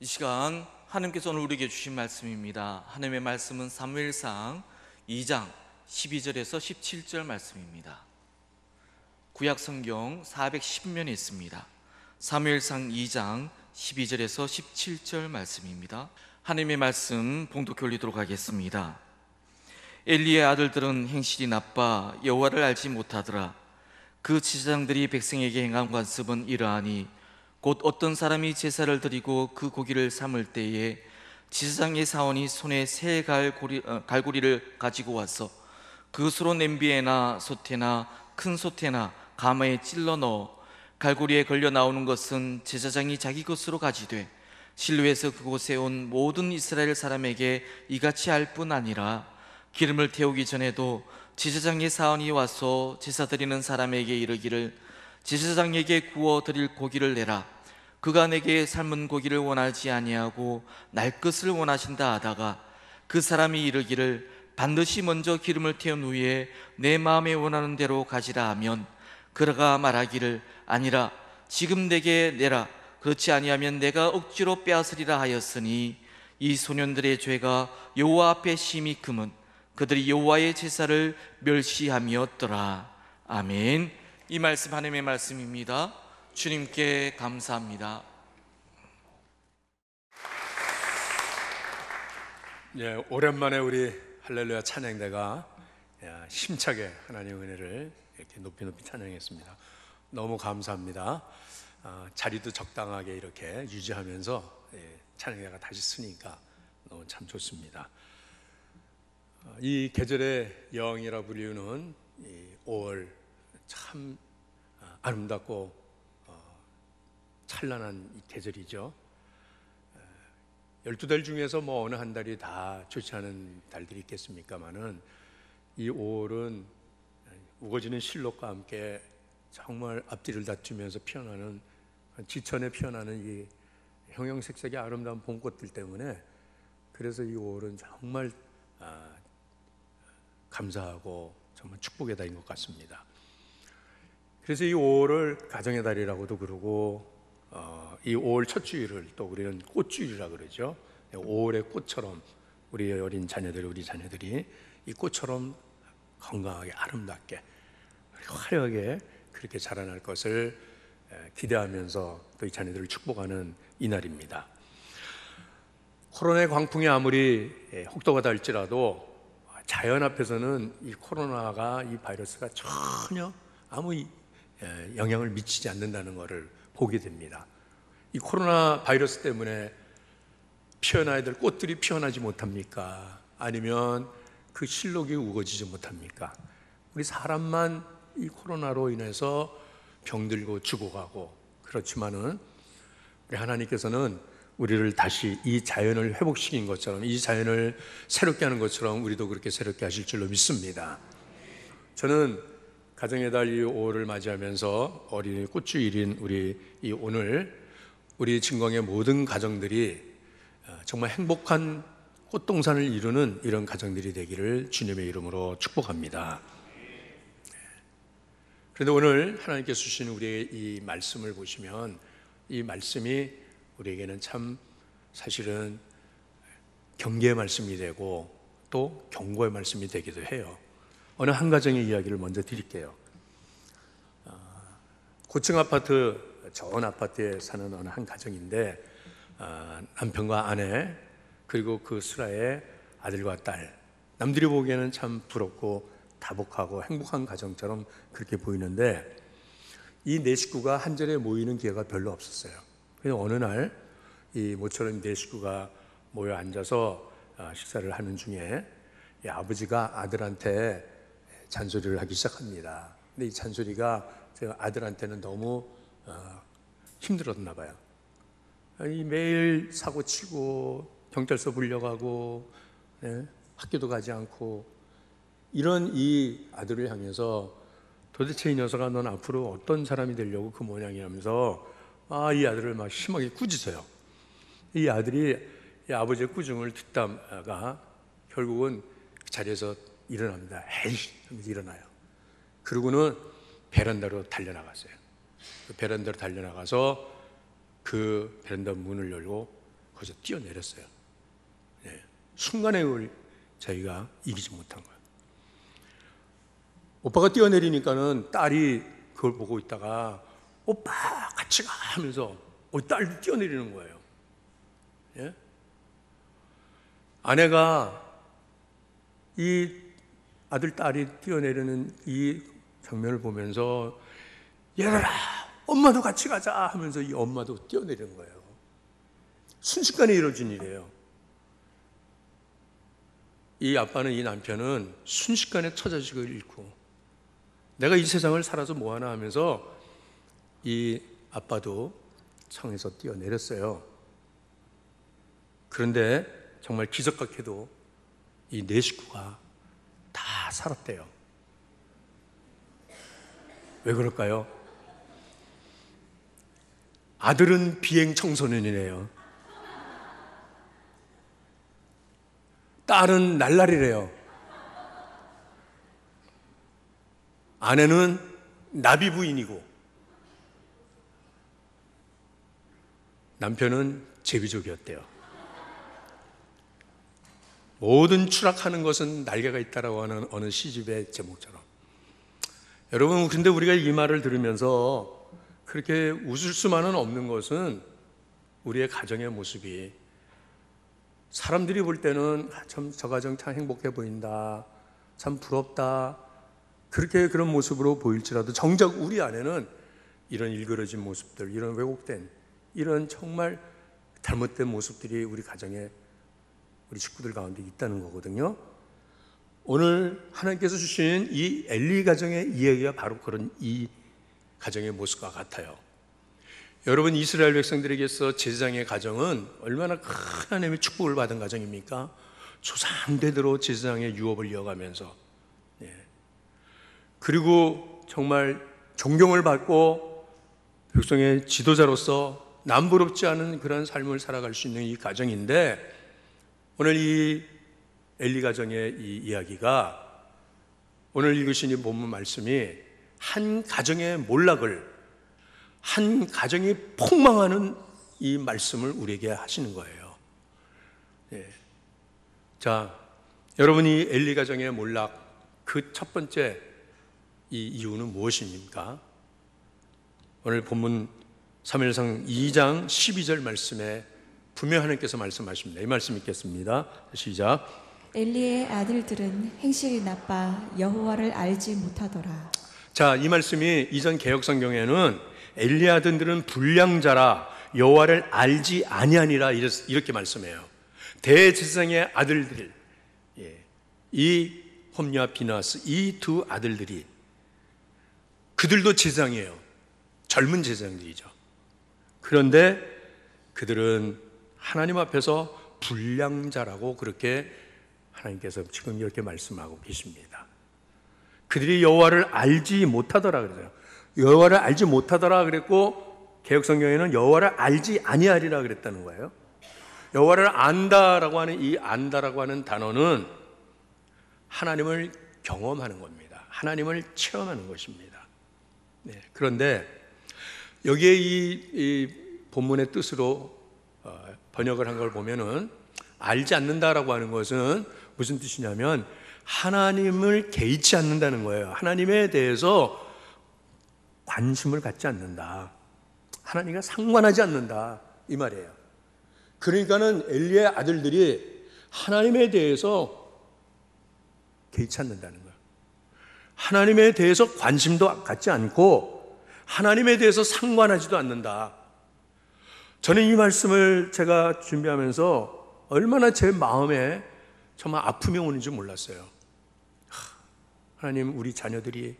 이 시간 하나님께서 오늘 우리에게 주신 말씀입니다. 하나님의 말씀은 사무엘상 2장 12절에서 17절 말씀입니다. 구약 성경 410면에 있습니다. 사무엘상 2장 12절에서 17절 말씀입니다. 하나님의 말씀 봉독해 올리도록 하겠습니다. 엘리의 아들들은 행실이 나빠 여호와를 알지 못하더라. 그 지사장들이 백성에게 행한 관습은 이러하니 곧 어떤 사람이 제사를 드리고 그 고기를 삶을 때에 지사장의 사원이 손에 새 갈고리를 가지고 와서 그것으로 냄비에나 솥에나 큰 솥에나 가마에 찔러 넣어 갈고리에 걸려 나오는 것은 제사장이 자기 것으로 가지되 실로에서 그곳에 온 모든 이스라엘 사람에게 이같이 할 뿐 아니라 기름을 태우기 전에도 제사장의 사원이 와서 제사 드리는 사람에게 이르기를 제사장에게 구워 드릴 고기를 내라. 그가 내게 삶은 고기를 원하지 아니하고 날 것을 원하신다 하다가 그 사람이 이르기를 반드시 먼저 기름을 태운 후에 내 마음에 원하는 대로 가지라 하면 그가 말하기를 아니라 지금 내게 내라. 그렇지 아니하면 내가 억지로 빼앗으리라 하였으니 이 소년들의 죄가 여호와 앞에 심히 금은 그들이 여호와의 제사를 멸시함이었더라. 아멘. 이 말씀 하나님의 말씀입니다. 주님께 감사합니다. 예, 오랜만에 우리 할렐루야 찬양대가 힘차게 하나님의 은혜를 이렇게 높이 찬양했습니다. 너무 감사합니다. 자리도 적당하게 이렇게 유지하면서 찬양대가 다시 쓰니까 너무 참 좋습니다. 이 계절의 영이라 불리우는 이 5월 참 아름답고 찬란한 이 계절이죠. 12달 중에서 뭐 어느 한 달이 다 좋지 않은 달들이 있겠습니까마는 이 5월은 우거지는 실록과 함께 정말 앞뒤를 다투면서 피어나는 지천에 피어나는 이 형형색색의 아름다운 봄꽃들 때문에 그래서 이 5월은 정말 감사하고 정말 축복의 달인 것 같습니다. 그래서 이 5월을 가정의 달이라고도 그러고 이 5월 첫 주일을 또 우리는 꽃주일이라 그러죠. 5월의 꽃처럼 우리 어린 자녀들, 우리 자녀들이 이 꽃처럼 건강하게 아름답게 화려하게 그렇게 자라날 것을 기대하면서 또 이 자녀들을 축복하는 이날입니다. 코로나의 광풍이 아무리 혹독하다 할지라도 자연 앞에서는 이 코로나가 이 바이러스가 전혀 아무 영향을 미치지 않는다는 것을 보게 됩니다. 이 코로나 바이러스 때문에 피어나야 될 꽃들이 피어나지 못합니까? 아니면 그 실록이 우거지지 못합니까? 우리 사람만 이 코로나로 인해서 병들고 죽어가고 그렇지만은 우리 하나님께서는 우리를 다시 이 자연을 회복시킨 것처럼 이 자연을 새롭게 하는 것처럼 우리도 그렇게 새롭게 하실 줄로 믿습니다. 저는 가정의 달 이 5월을 맞이하면서 어린이 꽃주일인 우리 이 오늘 우리 진광의 모든 가정들이 정말 행복한 꽃동산을 이루는 이런 가정들이 되기를 주님의 이름으로 축복합니다. 그런데 오늘 하나님께서 주신 우리의 이 말씀을 보시면 이 말씀이 우리에게는 참 사실은 경계의 말씀이 되고 또 경고의 말씀이 되기도 해요. 어느 한 가정의 이야기를 먼저 드릴게요. 고층 아파트, 좋은 아파트에 사는 어느 한 가정인데 남편과 아내 그리고 그 수라의 아들과 딸, 남들이 보기에는 참 부럽고 다복하고 행복한 가정처럼 그렇게 보이는데 이 네 식구가 한 자리에 모이는 기회가 별로 없었어요. 그래서 어느 날 이 모처럼 네 식구가 모여 앉아서 식사를 하는 중에 이 아버지가 아들한테 잔소리를 하기 시작합니다. 근데 이 잔소리가 제가 아들한테는 너무 힘들었나 봐요. 이 매일 사고 치고 경찰서 불려가고 학교도 가지 않고 이런 이 아들을 향해서 도대체 이 녀석아 넌 앞으로 어떤 사람이 되려고 그 모양이라면서 이 아들을 막 심하게 꾸짖어요. 이 아들이 이 아버지의 꾸중을 듣다가 결국은 그 자리에서 일어납니다. 에이 하면서 일어나요. 그러고는 베란다로 달려나갔어요. 그 베란다로 달려나가서 그 베란다 문을 열고 거기서 뛰어내렸어요. 순간에 그걸 자기가 이기지 못한 거예요. 오빠가 뛰어내리니까는 딸이 그걸 보고 있다가 오빠 같이 가 하면서 딸도 뛰어내리는 거예요. 예? 아내가 이 아들 딸이 뛰어내리는 이 장면을 보면서 얘들아 엄마도 같이 가자 하면서 이 엄마도 뛰어내리는 거예요. 순식간에 이루어진 일이에요. 이 아빠는, 이 남편은 순식간에 처자식을 잃고 내가 이 세상을 살아서 뭐하나 하면서 이 아빠도 창에서 뛰어내렸어요. 그런데 정말 기적같게도 이 네 식구가 다 살았대요. 왜 그럴까요? 아들은 비행 청소년이래요. 딸은 날라리래요. 아내는 나비 부인이고 남편은 제비족이었대요. 모든 추락하는 것은 날개가 있다라고 하는 어느 시집의 제목처럼. 여러분, 근데 우리가 이 말을 들으면서 그렇게 웃을 수만은 없는 것은 우리의 가정의 모습이 사람들이 볼 때는 참 저 가정 참 행복해 보인다, 참 부럽다, 그렇게 그런 모습으로 보일지라도 정작 우리 안에는 이런 일그러진 모습들, 이런 왜곡된, 이런 정말 잘못된 모습들이 우리 가정에, 우리 식구들 가운데 있다는 거거든요. 오늘 하나님께서 주신 이 엘리 가정의 이야기가 바로 그런 이 가정의 모습과 같아요. 여러분, 이스라엘 백성들에게서 제사장의 가정은 얼마나 큰 하나님의 축복을 받은 가정입니까? 조상대대로 제사장의 유업을 이어가면서, 그리고 정말 존경을 받고 백성의 지도자로서 남부럽지 않은 그런 삶을 살아갈 수 있는 이 가정인데, 오늘 이 엘리 가정의 이 이야기가, 오늘 읽으신 이 본문 말씀이 한 가정의 몰락을, 한 가정이 폭망하는 이 말씀을 우리에게 하시는 거예요. 자, 여러분이 엘리 가정의 몰락, 그 첫 번째 이 이유는 무엇입니까? 오늘 본문 사무엘상 2장 12절 말씀에 분명 하나님께서 말씀하십니다. 이 말씀 읽겠습니다. 시작. 엘리의 아들들은 행실이 나빠 여호와를 알지 못하더라. 자, 이 말씀이 이전 개역 성경에는 엘리 아들들은 불량자라 여호와를 알지 아니하니라 이렇게 말씀해요. 대제사장의 아들들, 이 홈리와 비나스, 이 두 아들들이, 그들도 제사장이에요. 젊은 제사장들이죠. 그런데 그들은 하나님 앞에서 불량자라고 그렇게 하나님께서 지금 이렇게 말씀하고 계십니다. 그들이 여호와를 알지 못하더라 그러죠. 여호와를 알지 못하더라 그랬고, 개역성경에는 여호와를 알지 아니하리라 그랬다는 거예요. 여호와를 안다라고 하는 이 안다라고 하는 단어는 하나님을 경험하는 겁니다. 하나님을 체험하는 것입니다. 그런데 여기에 이 본문의 뜻으로 번역을 한 걸 보면은, 알지 않는다라고 하는 것은 무슨 뜻이냐면 하나님을 개의치 않는다는 거예요. 하나님에 대해서 관심을 갖지 않는다, 하나님과 상관하지 않는다, 이 말이에요. 그러니까는 엘리의 아들들이 하나님에 대해서 개의치 않는다는 거예요. 하나님에 대해서 관심도 갖지 않고 하나님에 대해서 상관하지도 않는다. 저는 이 말씀을 제가 준비하면서 얼마나 제 마음에 정말 아픔이 오는지 몰랐어요. 하나님, 우리 자녀들이,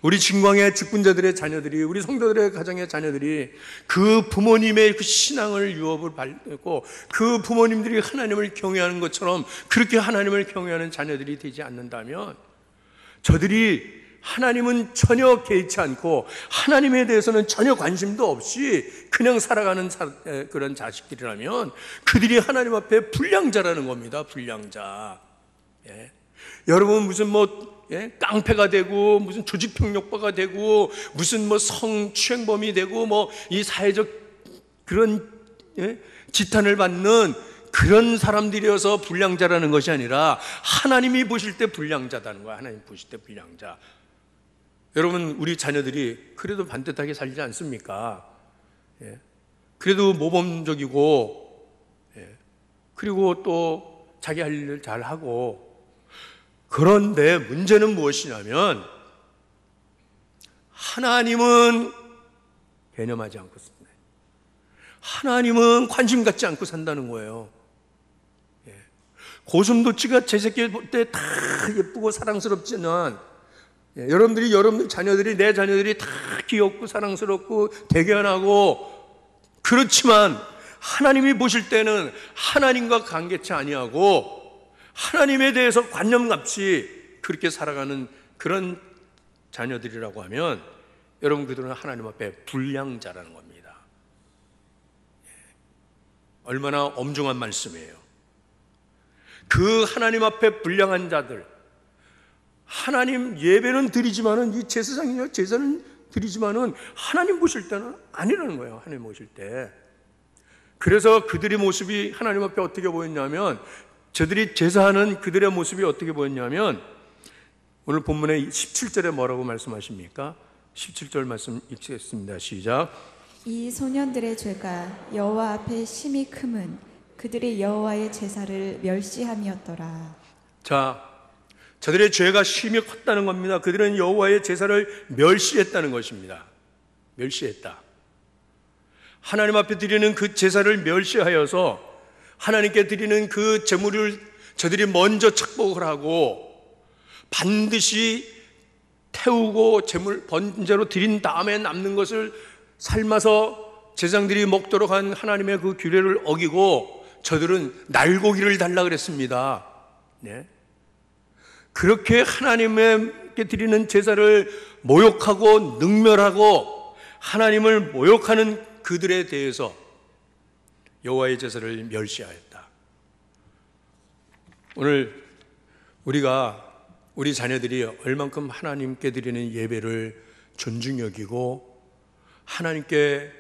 우리 진광의 직분자들의 자녀들이, 우리 성도들의 가정의 자녀들이 그 부모님의 그 신앙을 유업을 받고 그 부모님들이 하나님을 경외하는 것처럼 그렇게 하나님을 경외하는 자녀들이 되지 않는다면, 저들이 하나님은 전혀 개의치 않고 하나님에 대해서는 전혀 관심도 없이 그냥 살아가는 그런 자식들이라면 그들이 하나님 앞에 불량자라는 겁니다. 불량자. 여러분, 무슨 깡패가 되고 무슨 조직폭력배가 되고 무슨 성추행범이 되고 이 사회적 그런 지탄을 받는 그런 사람들이어서 불량자라는 것이 아니라 하나님이 보실 때 불량자다는 거야. 하나님 보실 때 불량자. 여러분, 우리 자녀들이 그래도 반듯하게 살지 않습니까? 그래도 모범적이고, 그리고 또 자기 할 일을 잘하고. 그런데 문제는 무엇이냐면 하나님은 개념하지 않고 삽니다. 하나님은 관심 갖지 않고 산다는 거예요. 고슴도치가 제 새끼 볼 때 다 예쁘고 사랑스럽지만, 여러분들 자녀들이, 내 자녀들이 다 귀엽고 사랑스럽고 대견하고, 그렇지만 하나님이 보실 때는 하나님과 관계치 아니하고 하나님에 대해서 관념없이 그렇게 살아가는 그런 자녀들이라고 하면, 여러분, 그들은 하나님 앞에 불량자라는 겁니다. 얼마나 엄중한 말씀이에요. 그 하나님 앞에 불량한 자들, 하나님 예배는 드리지만은, 이 제사장이냐 제사는 드리지만은 하나님 보실 때는 아니라는 거예요. 하나님 보실 때. 그래서 그들의 모습이 하나님 앞에 어떻게 보였냐면, 저들이 제사하는 그들의 모습이 어떻게 보였냐면, 오늘 본문의 17절에 뭐라고 말씀하십니까? 17절 말씀 읽겠습니다. 시작. 이 소년들의 죄가 여호와 앞에 심히 크면 그들이 여호와의 제사를 멸시함이었더라. 자, 저들의 죄가 심히 컸다는 겁니다. 그들은 여호와의 제사를 멸시했다는 것입니다. 멸시했다. 하나님 앞에 드리는 그 제사를 멸시하여서 하나님께 드리는 그 제물을 저들이 먼저 착복을 하고 반드시 태우고 제물 번제로 드린 다음에 남는 것을 삶아서 제사장들이 먹도록 한 하나님의 그 규례를 어기고 저들은 날고기를 달라 그랬습니다. 네. 그렇게 하나님께 드리는 제사를 모욕하고 능멸하고 하나님을 모욕하는 그들에 대해서 여호와의 제사를 멸시하였다. 오늘 우리 자녀들이 얼만큼 하나님께 드리는 예배를 존중 여기고 하나님께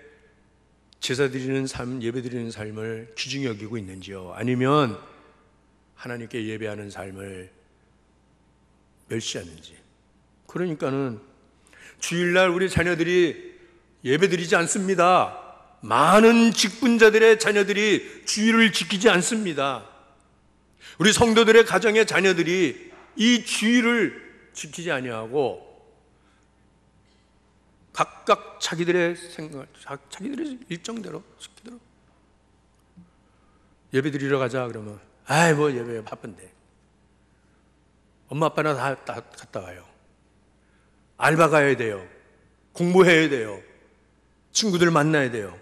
제사 드리는 삶, 예배 드리는 삶을 귀중 여기고 있는지요? 아니면 하나님께 예배하는 삶을 멸시하는지. 그러니까는 주일날 우리 자녀들이 예배 드리지 않습니다. 많은 직분자들의 자녀들이 주일을 지키지 않습니다. 우리 성도들의 가정의 자녀들이 이 주일을 지키지 아니하고 각각 자기들의 생각, 자기들의 일정대로 시키도록 예배 드리러 가자 그러면 아이 뭐 예배 바쁜데 엄마 아빠나 다 갔다 와요. 알바 가야 돼요. 공부해야 돼요. 친구들 만나야 돼요.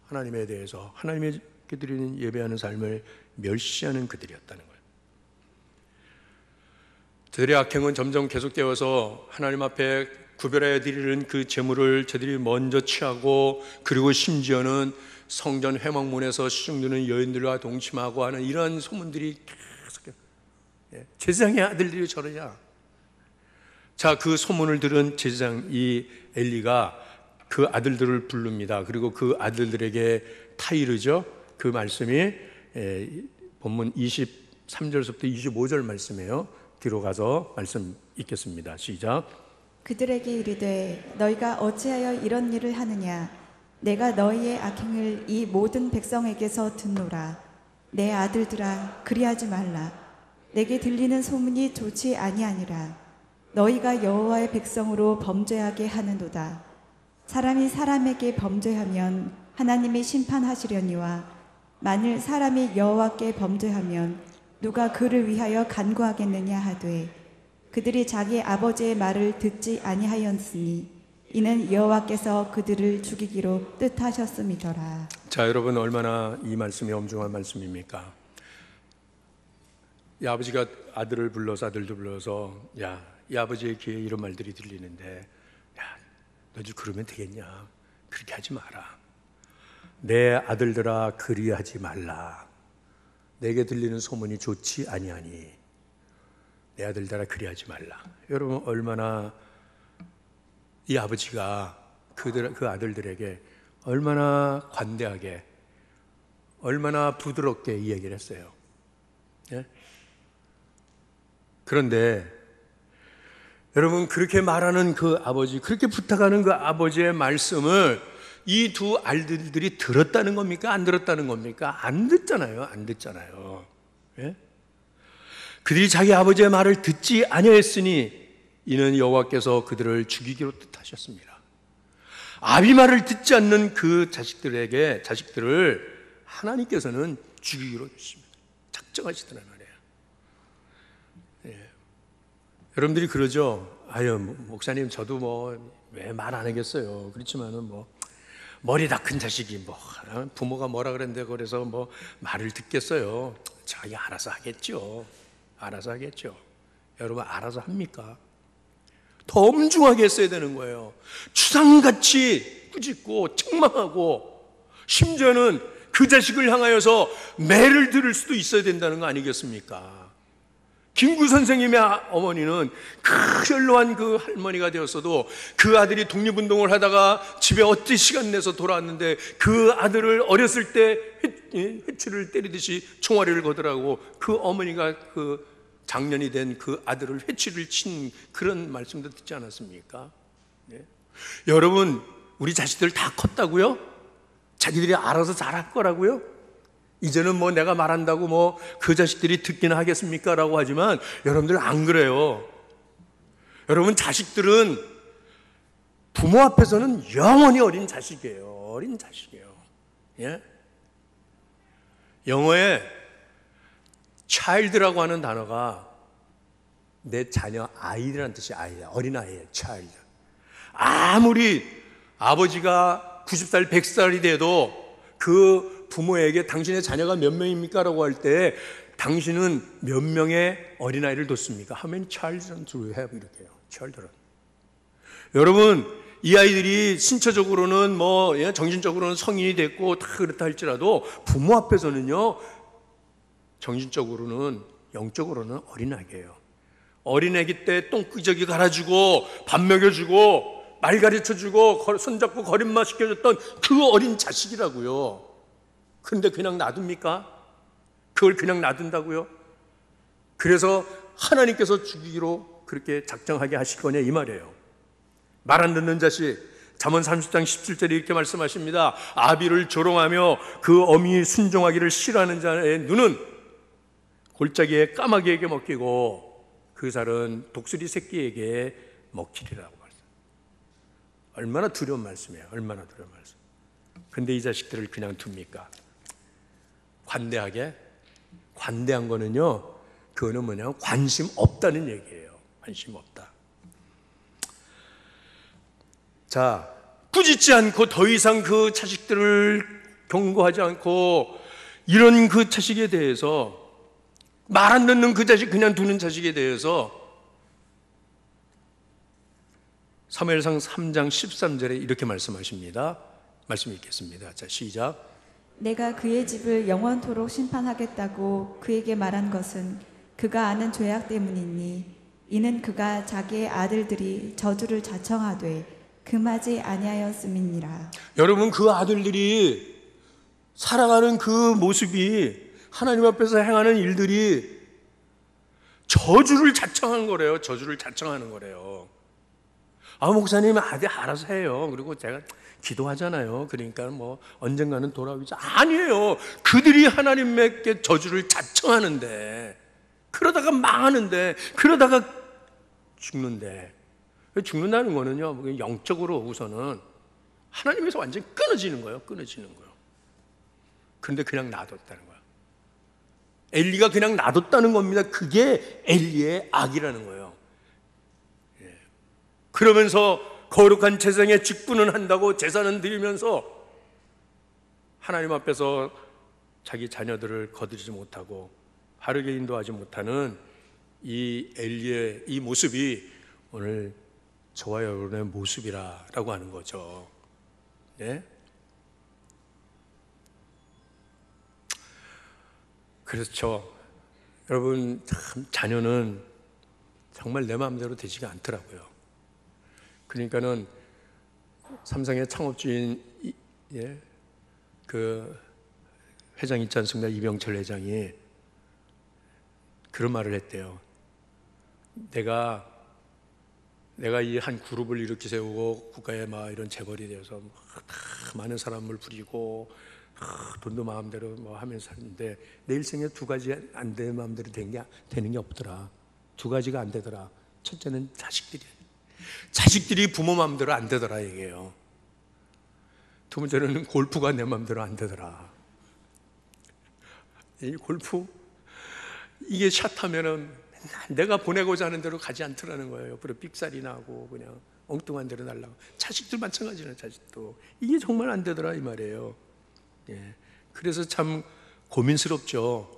하나님에 대해서 하나님께 드리는 예배하는 삶을 멸시하는 그들이었다는 거예요. 저들의 악행은 점점 계속되어서 하나님 앞에 구별하여 드리는 그 제물을 저들이 먼저 취하고 그리고 심지어는 성전 회막문에서 시중드는 여인들과 동침하고 하는 이러한 소문들이 계속 제사장의 아들들이 저러냐. 자, 그 소문을 들은 제사장 이 엘리가 그 아들들을 부릅니다. 그리고 그 아들들에게 타이르죠. 그 말씀이 본문 23절부터 25절 말씀이에요. 뒤로 가서 말씀 읽겠습니다. 시작. 그들에게 이르되 너희가 어찌하여 이런 일을 하느냐. 내가 너희의 악행을 이 모든 백성에게서 듣노라. 내 아들들아 그리하지 말라. 내게 들리는 소문이 좋지 아니하니라. 너희가 여호와의 백성으로 범죄하게 하는도다. 사람이 사람에게 범죄하면 하나님이 심판하시려니와 만일 사람이 여호와께 범죄하면 누가 그를 위하여 간구하겠느냐 하되 그들이 자기 아버지의 말을 듣지 아니하였으니 이는 여호와께서 그들을 죽이기로 뜻하셨음이더라. 자, 여러분 얼마나 이 말씀이 엄중한 말씀입니까? 이 아버지가 아들을 불러서 아들도 불러서 야, 이 아버지의 귀에 이런 말들이 들리는데 야, 너도 그러면 되겠냐? 그렇게 하지 마라. 내 아들들아 그리하지 말라. 내게 들리는 소문이 좋지 아니하니 내 아들들아 그리하지 말라. 여러분 얼마나 이 아버지가 그 아들들에게 얼마나 관대하게, 얼마나 부드럽게 이 얘기를 했어요. 예? 그런데 여러분, 그렇게 말하는 그 아버지, 그렇게 부탁하는 그 아버지의 말씀을 이 두 아들들이 들었다는 겁니까? 안 들었다는 겁니까? 안 듣잖아요. 안 듣잖아요. 예? 그들이 자기 아버지의 말을 듣지 아니하였으니 이는 여호와께서 그들을 죽이기로 뜻하셨습니다. 아비 말을 듣지 않는 그 자식들을 하나님께서는 죽이기로 했습니다. 작정하시더란 말이에요. 예. 여러분들이 그러죠. 아유, 목사님, 저도 뭐 왜 말 안 하겠어요. 그렇지만은 뭐 머리 다 큰 자식이 뭐 부모가 뭐라 그랬는데 그래서 뭐 말을 듣겠어요. 자기 알아서 하겠죠. 알아서 하겠죠. 여러분, 알아서 합니까? 더 엄중하게 했어야 되는 거예요. 추상같이 꾸짖고 책망하고, 심지어는 그 자식을 향하여서 매를 들을 수도 있어야 된다는 거 아니겠습니까? 김구 선생님의 어머니는 그 연로한 그 할머니가 되었어도 그 아들이 독립운동을 하다가 집에 어찌 시간 내서 돌아왔는데 그 아들을 어렸을 때 회초리를 때리듯이 총알을 거더라고. 그 어머니가 그 장년이 된 그 아들을 회초리를 친 그런 말씀도 듣지 않았습니까? 네. 여러분, 우리 자식들 다 컸다고요? 자기들이 알아서 잘할 거라고요? 이제는 뭐 내가 말한다고 뭐 그 자식들이 듣기나 하겠습니까? 라고 하지만 여러분들 안 그래요. 여러분, 자식들은 부모 앞에서는 영원히 어린 자식이에요. 어린 자식이에요. 예? 영어에 child라고 하는 단어가 내 자녀, 아이라는 뜻이 아이야. 어린아이예요. child. 아무리 아버지가 90살, 100살이 돼도 그 부모에게 당신의 자녀가 몇 명입니까? 라고 할 때 당신은 몇 명의 어린아이를 뒀습니까? How many children do you have? 이렇게 해요. children. 여러분, 이 아이들이 신체적으로는 뭐 정신적으로는 성인이 됐고 다 그렇다 할지라도 부모 앞에서는요, 정신적으로는, 영적으로는 어린아이예요. 어린애기 때 똥기저귀 갈아주고 밥 먹여주고 말 가르쳐주고 손잡고 거린말 시켜줬던 그 어린 자식이라고요. 그런데 그냥 놔둡니까? 그걸 그냥 놔둔다고요? 그래서 하나님께서 죽이기로 그렇게 작정하게 하실 거냐 이 말이에요. 말 안 듣는 자식, 잠언 30장 17절에 이렇게 말씀하십니다. 아비를 조롱하며 그 어미의 순종하기를 싫어하는 자의 눈은 골짜기에 까마귀에게 먹히고 그 살은 독수리 새끼에게 먹히리라고 말씀. 얼마나 두려운 말씀이에요. 얼마나 두려운 말씀. 근데 이 자식들을 그냥 둡니까? 관대하게? 관대한 거는요, 그거는 뭐냐면 관심 없다는 얘기예요. 관심 없다. 자, 꾸짖지 않고 더 이상 그 자식들을 경고하지 않고 이런 그 자식에 대해서, 말 안 듣는 그 자식 그냥 두는 자식에 대해서 사무엘상 3장 13절에 이렇게 말씀하십니다. 말씀 읽겠습니다. 자, 시작. 내가 그의 집을 영원토록 심판하겠다고 그에게 말한 것은 그가 아는 죄악 때문이니 이는 그가 자기의 아들들이 저주를 자청하되 금하지 아니하였음이니라. 여러분, 그 아들들이 살아가는 그 모습이, 하나님 앞에서 행하는 일들이 저주를 자청한 거래요. 저주를 자청하는 거래요. 아, 목사님, 아들 알아서 해요. 그리고 제가 기도하잖아요. 그러니까 뭐 언젠가는 돌아오겠죠. 아니에요. 그들이 하나님께 저주를 자청하는데, 그러다가 망하는데, 그러다가 죽는데, 죽는다는 거는요, 영적으로 우선은 하나님에서 완전히 끊어지는 거예요. 끊어지는 거예요. 그런데 그냥 놔뒀다는 거예요. 엘리가 그냥 놔뒀다는 겁니다. 그게 엘리의 악이라는 거예요. 예. 그러면서 거룩한 제사에 직분은 한다고 제사는 드리면서 하나님 앞에서 자기 자녀들을 거두지 못하고 바르게 인도하지 못하는 이 엘리의 이 모습이 오늘 저와 여러분의 모습이라고 하는 거죠. 네? 그렇죠. 여러분, 참 자녀는 정말 내 마음대로 되지가 않더라고요. 그러니까는 삼성의 창업주인 예, 그 회장 있지 않습니까? 이병철 회장이 그런 말을 했대요. 내가 이 한 그룹을 이렇게 세우고 국가에 막 이런 재벌이 되어서 많은 사람을 부리고 돈도 마음대로 뭐 하면서 하는데 내 일생에 두 가지 안 되는 마음대로 되는 게 없더라. 두 가지가 안 되더라. 첫째는 자식들이 부모 마음대로 안 되더라 얘기해요. 두 번째는 골프가 내 마음대로 안 되더라. 이 골프 이게 샷하면은 내가 보내고자 하는 대로 가지 않더라는 거예요. 옆으로 삑살이 나고 그냥 엉뚱한 대로 날라가고. 자식들 마찬가지는 자식도 이게 정말 안 되더라 이 말이에요. 예. 그래서 참 고민스럽죠.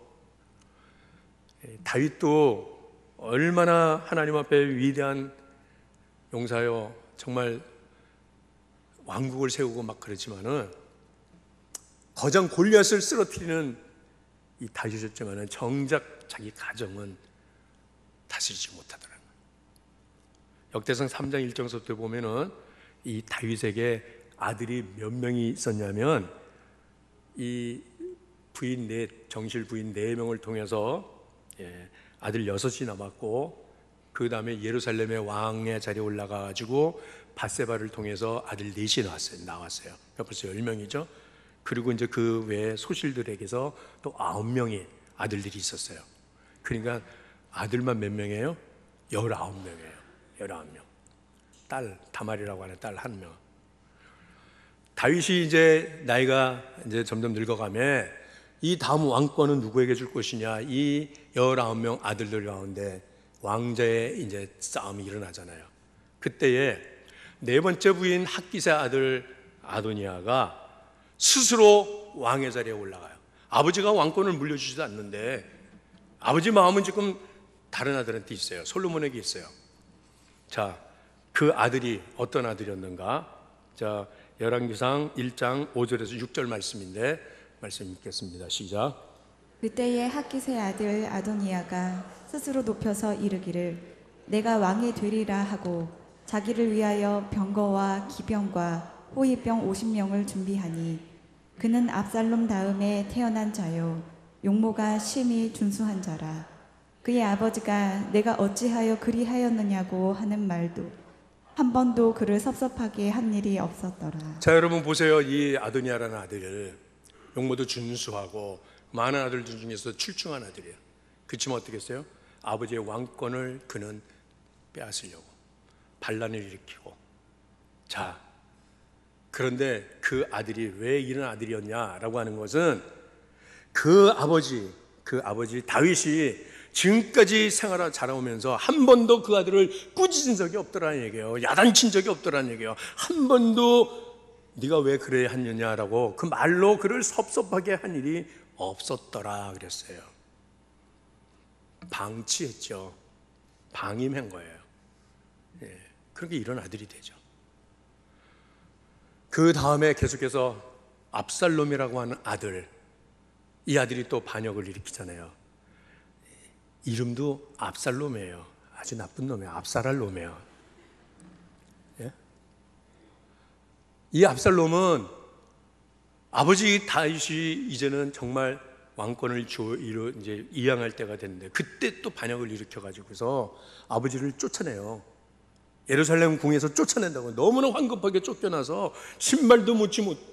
다윗도 얼마나 하나님 앞에 위대한 용사요, 정말 왕국을 세우고 막 그랬지만은 거장 골리앗을 쓰러뜨리는 이 다윗이었지만은 정작 자기 가정은 다스리지 못하더라고요. 역대상 3장 1절부터 보면은 이 다윗에게 아들이 몇 명이 있었냐면 이 부인 정실 부인 4명을 통해서 아들 6이 남았고 그 다음에 예루살렘의 왕의 자리에 올라가가지고 밧세바를 통해서 아들 4이 나왔어요. 벌써 10명이죠. 그리고 이제 그 외에 소실들에게서 또 9명의 아들들이 있었어요. 그러니까 아들만 몇 명이에요? 19명이에요. 19명. 딸, 다말이라고 하는 딸 1명. 다윗이 이제 나이가 이제 점점 늙어가며 이 다음 왕권은 누구에게 줄 것이냐, 이 19명 아들들 가운데 왕자의 이제 싸움이 일어나잖아요. 그때에 네 번째 부인 핫기세 아들 아도니아가 스스로 왕의 자리에 올라가요. 아버지가 왕권을 물려주지도 않는데 아버지 마음은 지금 다른 아들한테 있어요. 솔로몬에게 있어요. 자, 그 아들이 어떤 아들이었는가? 자, 열왕기상 1장 5절에서 6절 말씀인데 말씀 읽겠습니다. 시작. 그때의 핫기스의 아들 아도니아가 스스로 높여서 이르기를 내가 왕이 되리라 하고 자기를 위하여 병거와 기병과 호위병 50명을 준비하니 그는 압살롬 다음에 태어난 자요 용모가 심히 준수한 자라. 그의 아버지가 내가 어찌하여 그리하였느냐고 하는 말도 한 번도 그를 섭섭하게 한 일이 없었더라. 자, 여러분 보세요. 이 아도니아라는 아들 용모도 준수하고 많은 아들들 중에서 출중한 아들이에요. 그렇지만 어떻게 했어요? 아버지의 왕권을 그는 빼앗으려고 반란을 일으키고. 자, 그런데 그 아들이 왜 이런 아들이었냐라고 하는 것은 그 아버지 다윗이 지금까지 생활하 자라오면서 한 번도 그 아들을 꾸짖은 적이 없더라는 얘기예요. 야단친 적이 없더라는 얘기예요. 한 번도 네가 왜 그래 했느냐라고 그 말로 그를 섭섭하게 한 일이 없었더라 그랬어요. 방치했죠. 방임한 거예요. 그렇게 이런 아들이 되죠. 그 다음에 계속해서 압살롬이라고 하는 아들, 이 아들이 또 반역을 일으키잖아요. 이름도 압살롬이에요. 아주 나쁜 놈이에요. 압살할 놈이에요. 예? 이 압살롬은 아버지 다윗이 이제는 정말 왕권을 이제 이양할 때가 됐는데 그때 또 반역을 일으켜가지고서 아버지를 쫓아내요. 예루살렘 궁에서 쫓아낸다고 너무나 황급하게 쫓겨나서 신발도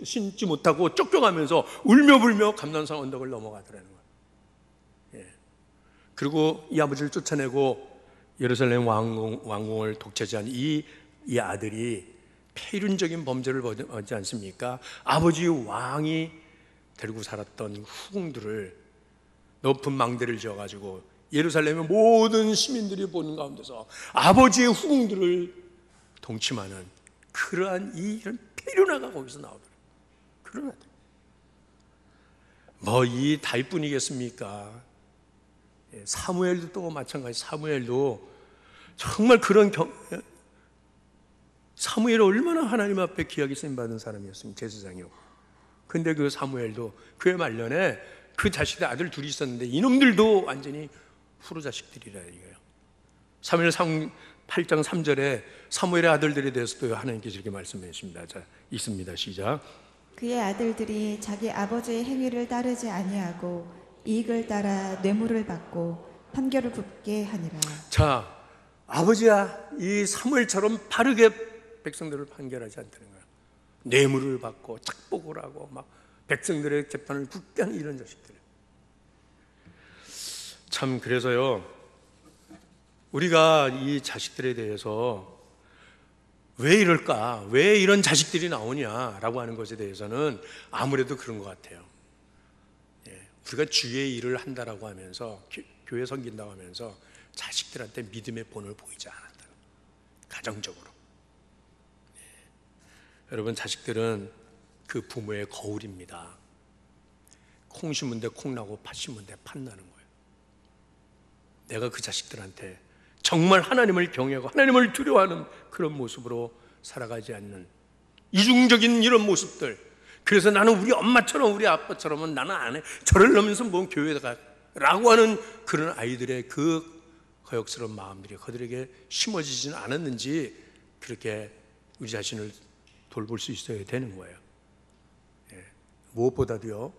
신지 못하고 쫓겨가면서 울며불며 감난산 언덕을 넘어가더라는 거예요. 그리고 이 아버지를 쫓아내고 예루살렘 왕궁을 독차지한 이 아들이 폐륜적인 범죄를 벌이지 않습니까? 아버지 왕이 데리고 살았던 후궁들을 높은 망대를 지어가지고 예루살렘의 모든 시민들이 보는 가운데서 아버지의 후궁들을 동침하는 그러한 이런 폐륜화가 거기서 나오더라고요. 그런 아들. 뭐 이 다윗뿐이겠습니까? 사무엘도 또 마찬가지. 사무엘도 정말 그런 사무엘은 얼마나 하나님 앞에 귀하게 쓰임받은 사람이었습니까? 제사장이었고. 근데 그 사무엘도 그의 말년에 그 자식들 아들 둘이 있었는데 이놈들도 완전히 후로 자식들이라 이거예요. 사무엘 8장 3절에 사무엘의 아들들에 대해서도 하나님께서 이렇게 말씀해 주십니다. 자, 읽습니다. 시작. 그의 아들들이 자기 아버지의 행위를 따르지 아니하고 이익을 따라 뇌물을 받고 판결을 굽게 하니라. 자, 아버지야 이 사무엘처럼 바르게 백성들을 판결하지 않다는 거야. 뇌물을 받고 착복을 하고 막 백성들의 재판을 굳게 하는 이런 자식들. 참 그래서요, 우리가 이 자식들에 대해서 왜 이럴까, 왜 이런 자식들이 나오냐라고 하는 것에 대해서는 아무래도 그런 것 같아요. 우리가 주의 일을 한다라고 하면서, 교회 섬긴다고 하면서 자식들한테 믿음의 본을 보이지 않았다. 가정적으로. 여러분, 자식들은 그 부모의 거울입니다. 콩 심은 데 콩 나고 팥 심은 데 팥 나는 거예요. 내가 그 자식들한테 정말 하나님을 경외하고 하나님을 두려워하는 그런 모습으로 살아가지 않는 이중적인 이런 모습들. 그래서 나는 우리 엄마처럼 우리 아빠처럼은 나는 안 해. 저를 넘으면서 뭔 교회에 가 라고 하는 그런 아이들의 그 거역스러운 마음들이 그들에게 심어지지는 않았는지 그렇게 우리 자신을 돌볼 수 있어야 되는 거예요. 무엇보다도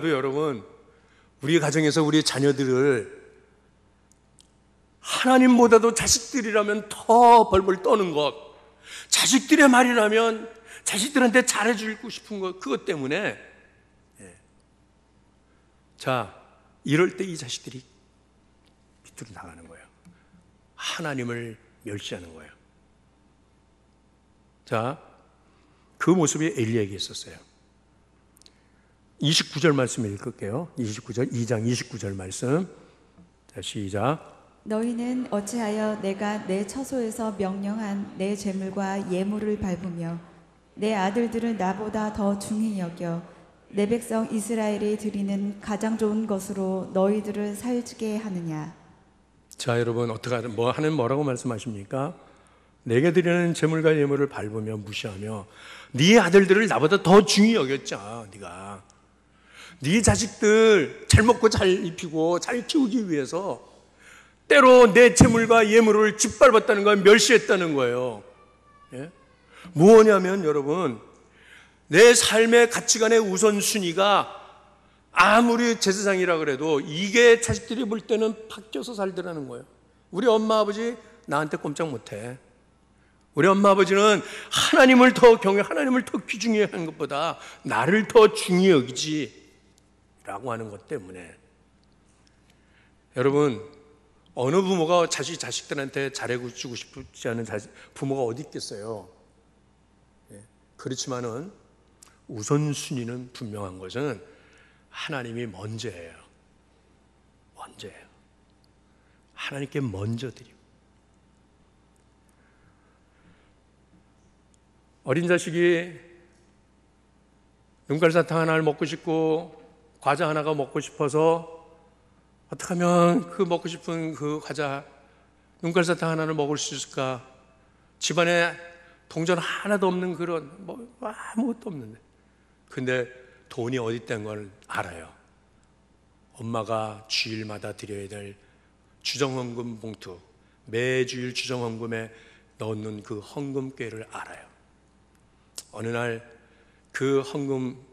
여러분, 우리 가정에서 우리 자녀들을 하나님보다도 자식들이라면 더 벌벌 떠는 것, 자식들의 말이라면 자식들한테 잘해주고 싶은 것, 그것 때문에 자, 이럴 때 이 자식들이 밑으로 나가는 거예요. 하나님을 멸시하는 거예요. 자, 그 모습이 엘리야에게 있었어요. 29절 말씀 읽을게요. 2장 29절 말씀. 자, 시작. 너희는 어찌하여 내가 내 처소에서 명령한 내 재물과 예물을 밟으며 내 아들들을 나보다 더 중히 여겨 내 백성 이스라엘이 드리는 가장 좋은 것으로 너희들을 살게 하느냐. 자, 여러분, 어떻게 뭐라고 말씀하십니까? 내게 드리는 재물과 예물을 밟으며 무시하며 네 아들들을 나보다 더 중히 여겼자. 네가 네 자식들 잘 먹고 잘 입히고 잘 키우기 위해서 때로 내 재물과 예물을 짓밟았다는 걸 멸시했다는 거예요. 무엇이냐면 여러분, 내 삶의 가치관의 우선순위가 아무리 제사장이라 그래도 이게 자식들이 볼 때는 바뀌어서 살더라는 거예요. 우리 엄마 아버지 나한테 꼼짝 못해. 우리 엄마 아버지는 하나님을 더 경외, 하나님을 더 귀중히 하는 것보다 나를 더 중히 여기지 라고 하는 것 때문에. 여러분, 어느 부모가 자식들한테 잘해주고 싶지 않은 부모가 어디 있겠어요? 그렇지만은 우선순위는 분명한 것은 하나님이 먼저예요. 먼저예요. 하나님께 먼저 드리고. 어린 자식이 눈깔사탕 하나를 먹고 싶고 과자 하나가 먹고 싶어서 어떻게 하면 그 먹고 싶은 그 과자, 눈깔사탕 하나를 먹을 수 있을까? 집안에 동전 하나도 없는 그런 아무것도 없는데, 근데 돈이 어디 있다는 걸 알아요. 엄마가 주일마다 드려야 될 주정헌금 봉투, 매주일 주정헌금에 넣는 그 헌금꾀를 알아요. 어느 날 그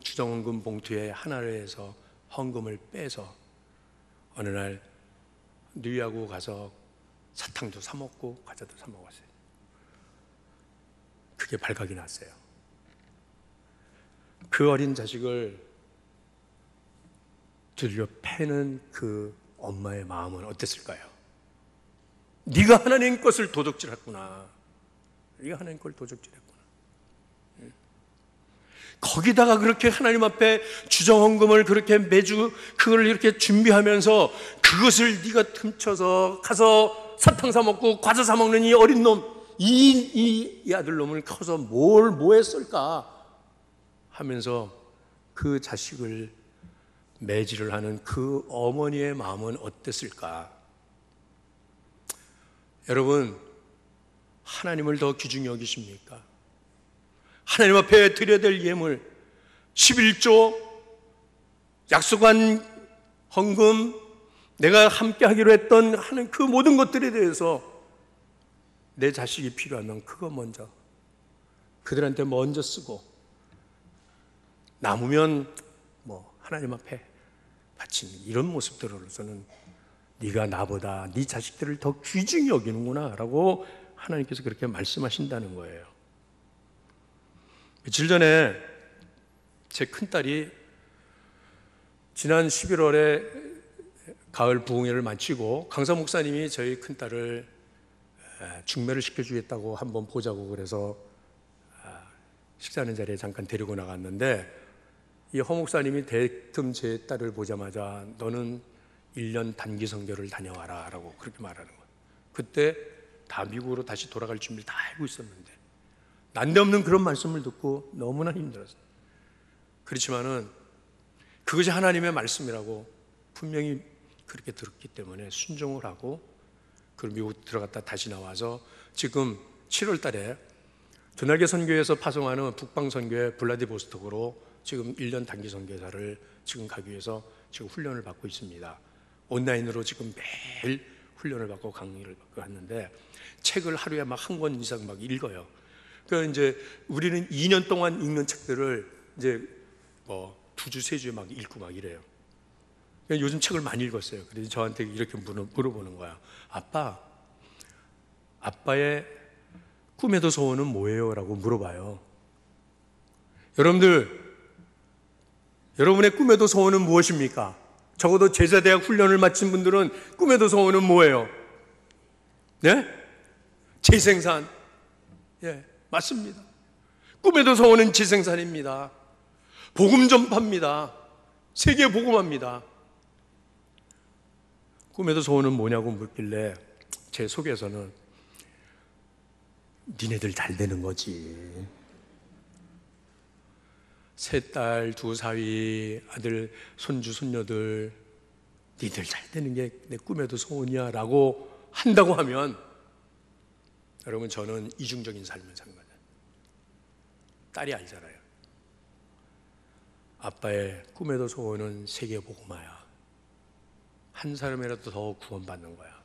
주정헌금 봉투에 하나를 해서 헌금을 빼서 어느 날 누이하고 가서 사탕도 사 먹고 과자도 사 먹었어요. 그게 발각이 났어요. 그 어린 자식을 들려 패는 그 엄마의 마음은 어땠을까요? 네가 하나님 것을 도적질했구나. 네가 하나님 걸 도적질했구나. 거기다가 그렇게 하나님 앞에 주정헌금을 그렇게 매주 그걸 이렇게 준비하면서 그것을 네가 훔쳐서 가서 사탕 사 먹고 과자 사 먹는 이 어린 놈, 이 아들놈을 커서 뭐 했을까 하면서 그 자식을 매질을 하는 그 어머니의 마음은 어땠을까? 여러분, 하나님을 더 귀중히 여기십니까? 하나님 앞에 드려야 될 예물 11조, 약속한 헌금, 내가 함께 하기로 했던 하는 그 모든 것들에 대해서 내 자식이 필요하면 그거 먼저 그들한테 먼저 쓰고 남으면 뭐 하나님 앞에 바치는 이런 모습들로서는 네가 나보다 네 자식들을 더 귀중히 여기는구나 라고 하나님께서 그렇게 말씀하신다는 거예요. 며칠 전에 제 큰딸이 지난 11월에 가을 부흥회를 마치고 강사 목사님이 저희 큰딸을 중매를 시켜주겠다고 한번 보자고 그래서 식사하는 자리에 잠깐 데리고 나갔는데 이 허 목사님이 대뜸 제 딸을 보자마자 너는 1년 단기 선교를 다녀와라 라고 그렇게 말하는 거예요. 그때 다 미국으로 다시 돌아갈 준비를 다 알고 있었는데 난데없는 그런 말씀을 듣고 너무나 힘들었어요. 그렇지만은 그것이 하나님의 말씀이라고 분명히 그렇게 들었기 때문에 순종을 하고 그리고 미국 들어갔다 다시 나와서 지금 7월 달에 드날개 선교에서 파송하는 북방 선교회 블라디보스톡으로 지금 1년 단기 선교사를 지금 가기 위해서 지금 훈련을 받고 있습니다. 온라인으로 지금 매일 훈련을 받고 강의를 받고 하는데 책을 하루에 막 한 권 이상 막 읽어요. 그러니까 이제 우리는 2년 동안 읽는 책들을 이제 뭐 2주, 3주에 막 읽고 막 이래요. 그러니까 요즘 책을 많이 읽었어요. 그래서 저한테 이렇게 물어보는 거야. 아빠의 꿈에도 소원은 뭐예요? 라고 물어봐요. 여러분의 꿈에도 소원은 무엇입니까? 적어도 제자대학 훈련을 마친 분들은 꿈에도 소원은 뭐예요? 네? 재생산. 예, 맞습니다. 꿈에도 소원은 재생산입니다. 복음 전파입니다. 세계 복음합니다. 꿈에도 소원은 뭐냐고 묻길래 제 속에서는 니네들 잘 되는 거지. 세 딸, 두 사위, 아들, 손주, 손녀들 니들 잘 되는 게 내 꿈에도 소원이야 라고 한다고 하면 여러분 저는 이중적인 삶을 산 거예요. 딸이 알잖아요. 아빠의 꿈에도 소원은 세계 복음화야. 한 사람이라도 더 구원받는 거야.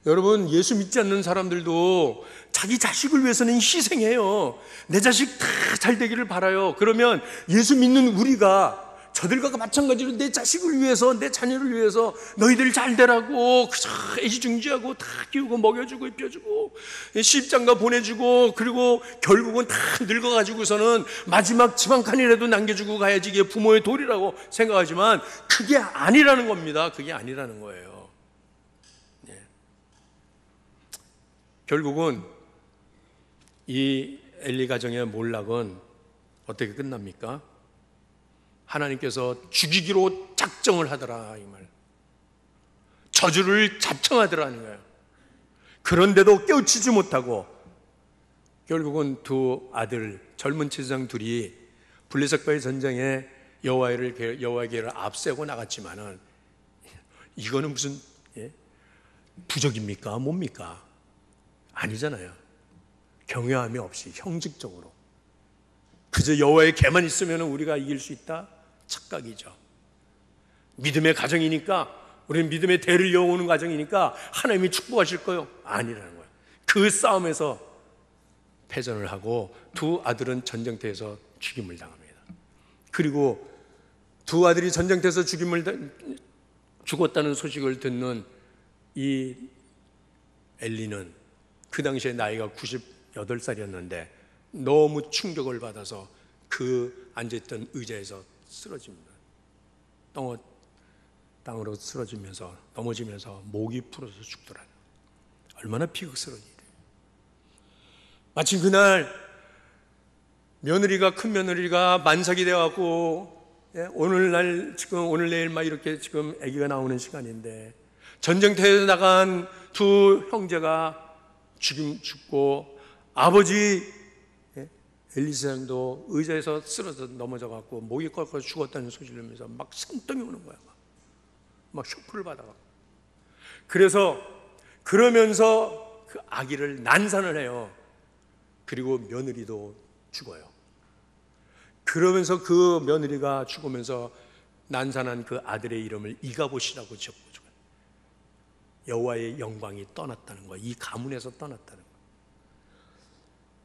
여러분 예수 믿지 않는 사람들도 자기 자식을 위해서는 희생해요. 내 자식 다 잘 되기를 바라요. 그러면 예수 믿는 우리가 저들과 마찬가지로 내 자식을 위해서 내 자녀를 위해서 너희들 잘 되라고 그저 애지중지하고 다 키우고 먹여주고 입혀주고 시집장가 보내주고 그리고 결국은 다 늙어가지고서는 마지막 집 한 칸이라도 남겨주고 가야지 이게 부모의 도리라고 생각하지만 그게 아니라는 겁니다. 그게 아니라는 거예요. 결국은 이 엘리 가정의 몰락은 어떻게 끝납니까? 하나님께서 죽이기로 작정을 하더라 이 말. 저주를 자청하더라는 거예요. 그런데도 깨우치지 못하고 결국은 두 아들 젊은 제사장 둘이 블레셋과의 전쟁에 여호와의 계를 앞세고 나갔지만은 이거는 무슨 부적입니까? 뭡니까? 아니잖아요. 경외함이 없이 형식적으로 그저 여호와의 계만 있으면 우리가 이길 수 있다? 착각이죠. 믿음의 가정이니까 우리는 믿음의 대를 이어오는 가정이니까 하나님이 축복하실 거요? 아니라는 거예요. 그 싸움에서 패전을 하고 두 아들은 전쟁터에서 죽임을 당합니다. 그리고 두 아들이 전쟁터에서 죽었다는 소식을 듣는 이 엘리는 그 당시에 나이가 98살이었는데 너무 충격을 받아서 그 앉아있던 의자에서 쓰러집니다. 땅으로 쓰러지면서 넘어지면서 목이 풀어서 죽더라. 얼마나 비극스러운 일이에요. 마침 그날 큰 며느리가 만삭이 되어갖고 오늘 내일 막 이렇게 지금 아기가 나오는 시간인데 전쟁터에 나간 두 형제가 죽고 아버지 엘리사장도 의자에서 쓰러져 넘어져갖고 목이 꺾어서 죽었다는 소식을 들으면서 막 산더미 오는 거야. 막 쇼크를 받아갖고. 그러면서 그 아기를 난산을 해요. 그리고 며느리도 죽어요. 그러면서 그 며느리가 죽으면서 난산한 그 아들의 이름을 이가봇이라고 지었고 죽어요. 여호와의 영광이 떠났다는 거예요. 이 가문에서 떠났다는 거예요.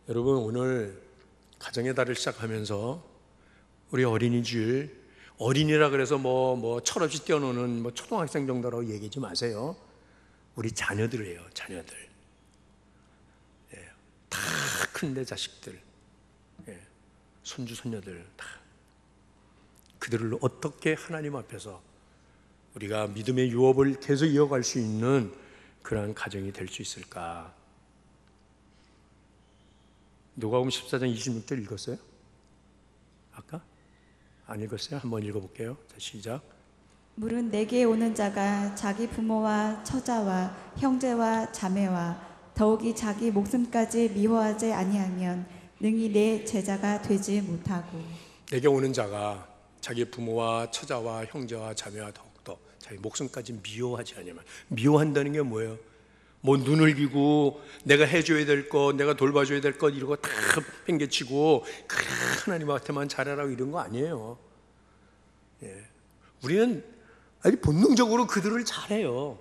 여러분 오늘 가정의 달을 시작하면서 우리 어린이라 그래서 뭐 철없이 뛰어노는 뭐 초등학생 정도라고 얘기하지 마세요. 우리 자녀들이에요, 자녀들. 예, 다 큰 내 자식들, 예, 손주 손녀들 다. 그들을 어떻게 하나님 앞에서 우리가 믿음의 유업을 계속 이어갈 수 있는 그러한 가정이 될 수 있을까? 누가복음 14장 26절 읽었어요? 아까? 안 읽었어요? 한번 읽어볼게요. 자, 시작. 물은 내게 오는 자가 자기 부모와 처자와 형제와 자매와 더욱이 자기 목숨까지 미워하지 아니하면 능히 내 제자가 되지 못하고. 내게 오는 자가 자기 부모와 처자와 형제와 자매와 더욱더 자기 목숨까지 미워하지 않으면, 미워한다는 게 뭐예요? 뭐 눈을 비고 내가 해줘야 될 것, 내가 돌봐줘야 될 것 이러고 다 팽개치고 하나님한테만 잘하라고 이런 거 아니에요. 예. 우리는 아주 본능적으로 그들을 잘해요.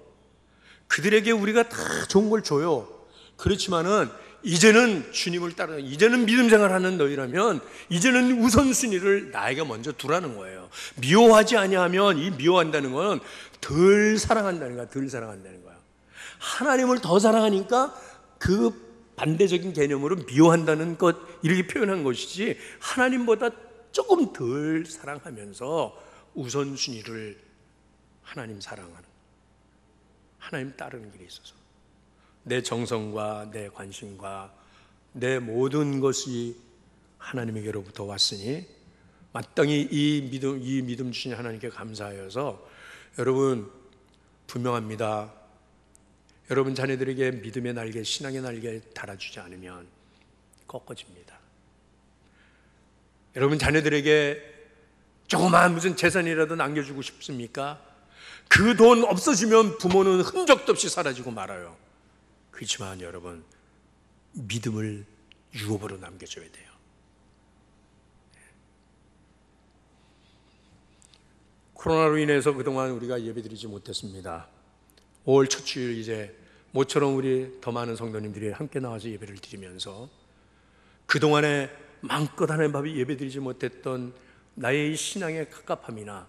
그들에게 우리가 다 좋은 걸 줘요. 그렇지만은 이제는 주님을 따라, 이제는 믿음 생활하는 너희라면 이제는 우선순위를 나에게 먼저 두라는 거예요. 미워하지 아니하면, 이 미워한다는 건 덜 사랑한다는 거야. 덜 사랑한다는 거야. 하나님을 더 사랑하니까 그 반대적인 개념으로 미워한다는 것 이렇게 표현한 것이지, 하나님보다 조금 덜 사랑하면서 우선순위를 하나님 사랑하는, 하나님 따르는 길에 있어서 내 정성과 내 관심과 내 모든 것이 하나님에게로부터 왔으니 마땅히 이 믿음 주신 하나님께 감사하여서, 여러분 분명합니다. 여러분 자녀들에게 믿음의 날개, 신앙의 날개 달아주지 않으면 꺾어집니다. 여러분 자녀들에게 조그마한 무슨 재산이라도 남겨주고 싶습니까? 그 돈 없어지면 부모는 흔적도 없이 사라지고 말아요. 그렇지만 여러분, 믿음을 유업으로 남겨줘야 돼요. 코로나로 인해서 그동안 우리가 예배드리지 못했습니다. 5월 첫 주일 이제 모처럼 우리 더 많은 성도님들이 함께 나와서 예배를 드리면서 그동안에 마음껏 하나님 앞에 예배드리지 못했던 나의 신앙의 갑갑함이나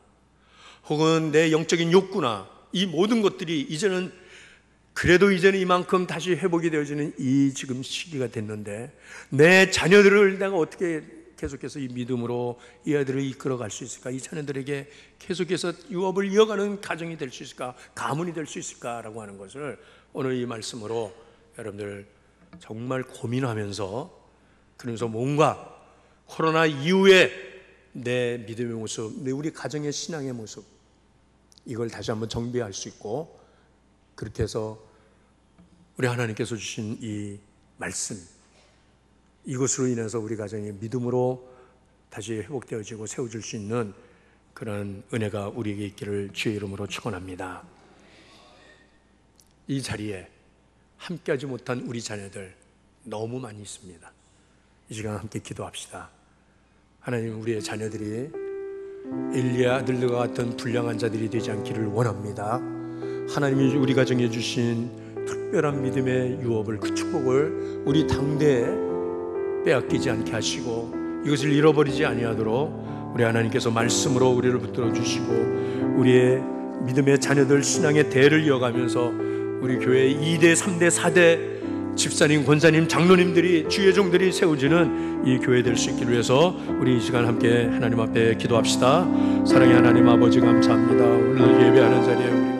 혹은 내 영적인 욕구나 이 모든 것들이 이제는, 그래도 이제는 이만큼 다시 회복이 되어지는 이 지금 시기가 됐는데, 내 자녀들을 내가 어떻게 계속해서 이 믿음으로 이 아이들을 이끌어갈 수 있을까? 이 자녀들에게 계속해서 유업을 이어가는 가정이 될 수 있을까? 가문이 될 수 있을까라고 하는 것을 오늘 이 말씀으로 여러분들 정말 고민하면서, 그러면서 뭔가 코로나 이후에 내 믿음의 모습, 우리 가정의 신앙의 모습, 이걸 다시 한번 정비할 수 있고, 그렇게 해서 우리 하나님께서 주신 이 말씀, 이것으로 인해서 우리 가정이 믿음으로 다시 회복되어지고 세워질 수 있는 그런 은혜가 우리에게 있기를 주의 이름으로 축원합니다. 이 자리에 함께하지 못한 우리 자녀들 너무 많이 있습니다. 이 시간 함께 기도합시다. 하나님, 우리의 자녀들이 엘리야 아들들과 같은 불량한 자들이 되지 않기를 원합니다. 하나님이 우리 가정에 주신 특별한 믿음의 유업을, 그 축복을 우리 당대에 빼앗기지 않게 하시고 이것을 잃어버리지 아니하도록 우리 하나님께서 말씀으로 우리를 붙들어 주시고, 우리의 믿음의 자녀들 신앙의 대를 이어가면서 우리 교회 2대, 3대, 4대 집사님, 권사님, 장로님들이, 주의 종들이 세워지는 이 교회 될 수 있기를 위해서 우리 이 시간 함께 하나님 앞에 기도합시다. 사랑의 하나님 아버지, 감사합니다. 오늘 예배하는 자리에 우리